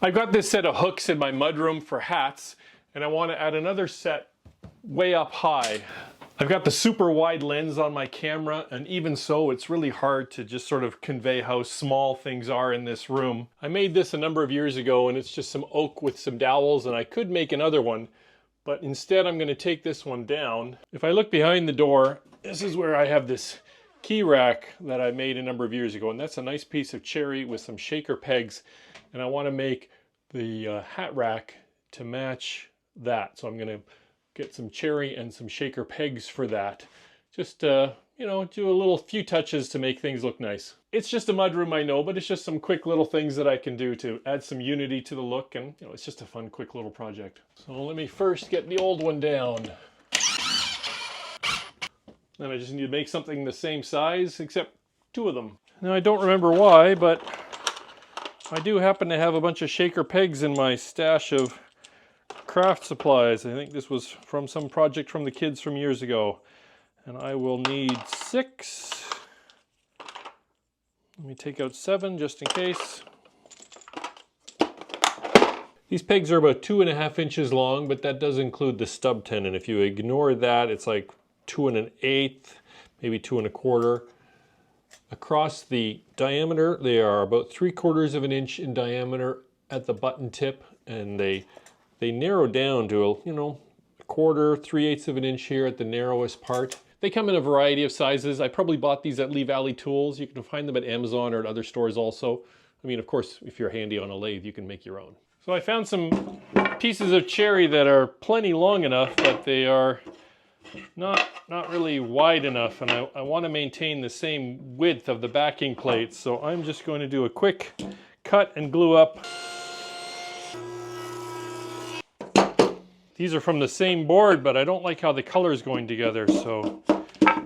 I've got this set of hooks in my mudroom for hats, and I want to add another set way up high. I've got the super wide lens on my camera, and even so, it's really hard to just sort of convey how small things are in this room. I made this a number of years ago, and it's just some oak with some dowels, and I could make another one, but instead I'm going to take this one down. If I look behind the door, this is where I have this key rack that I made a number of years ago, and that's a nice piece of cherry with some shaker pegs, and I want to make the hat rack to match that. So I'm going to get some cherry and some shaker pegs for that. Just, you know, do a few touches to make things look nice. It's just a mudroom, I know, but it's just some quick little things that I can do to add some unity to the look, and you know, it's just a fun, quick little project. So let me first get the old one down. Then I just need to make something the same size, except two of them. Now I don't remember why, but I do happen to have a bunch of shaker pegs in my stash of craft supplies. I think this was from some project from the kids from years ago. And I will need 6. Let me take out 7 just in case. These pegs are about 2.5 inches long, but that does include the stub tenon. If you ignore that, it's like 2 1/8, maybe 2 1/4. Across the diameter, they are about 3/4 of an inch in diameter at the button tip, and they narrow down to, you know, 1/4, 3/8 of an inch here at the narrowest part. They come in a variety of sizes. I probably bought these at Lee Valley Tools. You can find them at Amazon or at other stores also. I mean, of course, if you're handy on a lathe, you can make your own. So I found some pieces of cherry that are plenty long enough, but they are not really wide enough, and I want to maintain the same width of the backing plates, so I'm just going to do a quick cut and glue up. These are from the same board, but I don't like how the color is going together, so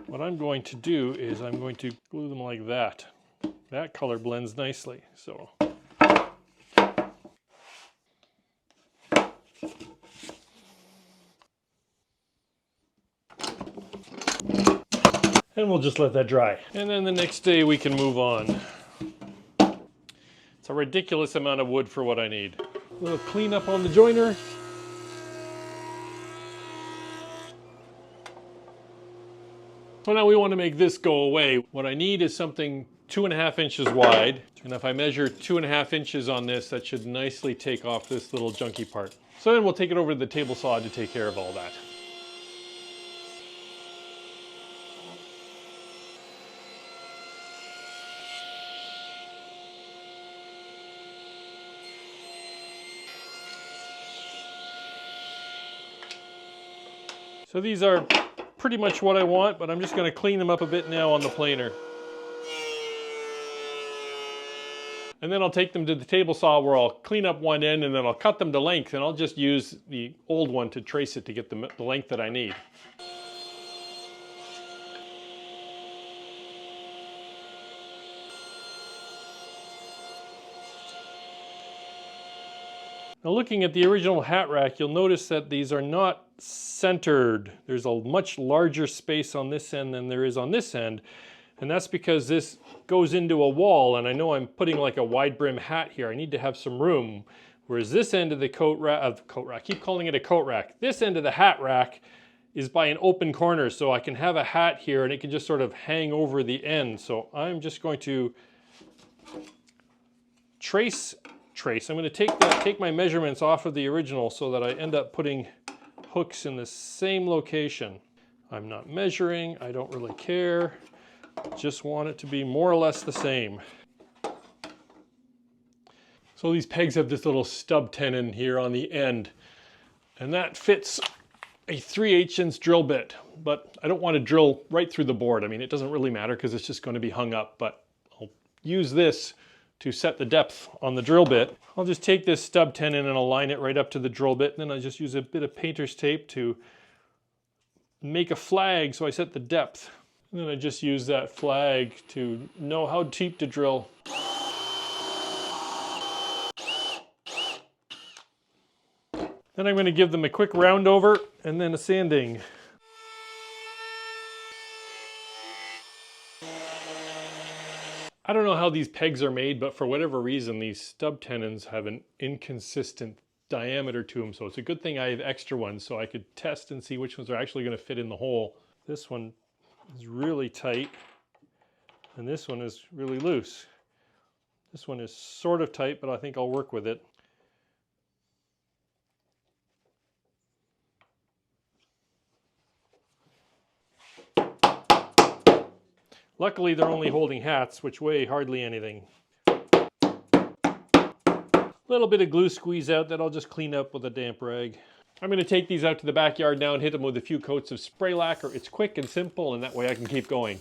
what I'm going to do is I'm going to glue them like that. That color blends nicely, so. And we'll just let that dry. And then the next day we can move on. It's a ridiculous amount of wood for what I need. A little cleanup on the joiner. So now we want to make this go away. What I need is something 2.5 inches wide. And if I measure 2.5 inches on this, that should nicely take off this little junky part. So then we'll take it over to the table saw to take care of all that. So these are pretty much what I want, but I'm just going to clean them up a bit now on the planer. And then I'll take them to the table saw where I'll clean up one end, and then I'll cut them to length, and I'll just use the old one to trace it to get the length that I need. Now looking at the original hat rack, you'll notice that these are not centered. There's a much larger space on this end than there is on this end, and that's because this goes into a wall, and I know I'm putting like a wide brim hat here. I need to have some room, whereas this end of the coat rack, I keep calling it a coat rack, this end of the hat rack is by an open corner, so I can have a hat here and it can just sort of hang over the end. So I'm just going to trace. I'm going to take my measurements off of the original so that I end up putting hooks in the same location. I'm not measuring, I don't really care, just want it to be more or less the same. So these pegs have this little stub tenon here on the end, and that fits a 3/8 inch drill bit, but I don't want to drill right through the board. I mean, it doesn't really matter because it's just going to be hung up, but I'll use this to set the depth on the drill bit. I'll just take this stub tenon and align it right up to the drill bit, and then I just use a bit of painter's tape to make a flag so I set the depth. And then I just use that flag to know how deep to drill. Then I'm going to give them a quick round over and then a sanding. I don't know know how these pegs are made, but for whatever reason, these stub tenons have an inconsistent diameter to them. So it's a good thing I have extra ones so I could test and see which ones are actually going to fit in the hole. This one is really tight and this one is really loose. This one is sort of tight, but I think I'll work with it. Luckily, they're only holding hats, which weigh hardly anything. A little bit of glue squeeze out that I'll just clean up with a damp rag. I'm going to take these out to the backyard now and hit them with a few coats of spray lacquer. It's quick and simple, and that way I can keep going.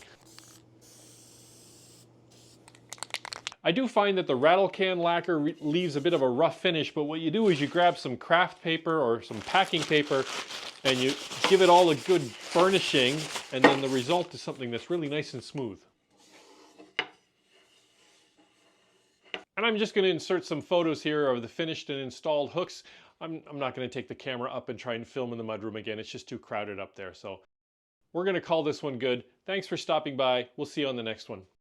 I do find that the rattle can lacquer leaves a bit of a rough finish, but what you do is you grab some craft paper or some packing paper and you give it all a good burnishing, and then the result is something that's really nice and smooth. And I'm just going to insert some photos here of the finished and installed hooks. I'm not going to take the camera up and try and film in the mudroom again. It's just too crowded up there. So we're going to call this one good. Thanks for stopping by. We'll see you on the next one.